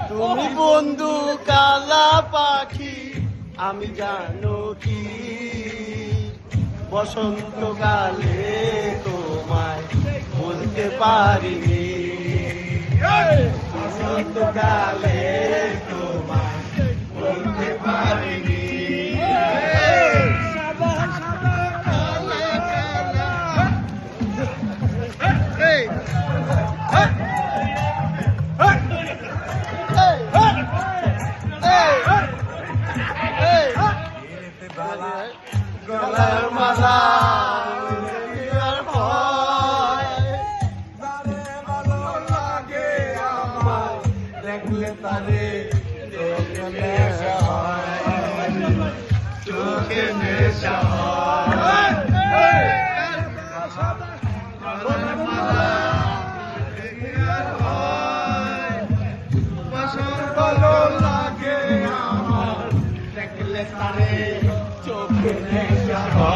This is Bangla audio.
তুমি বন্ধু কালা পাখি, আমি জানো কি বসন্তকালে তোমায় বলতে পারিনি, বসন্তকালে তোমায় বলতে পারিনি। গলার মালা ভালো লাগে আমার, দেখলে তারে নেশা হয়, চোখে নেশা হয়। গলার মালা ভালো লাগে আমার, দেখলে তারে চোখে নেশা হয়।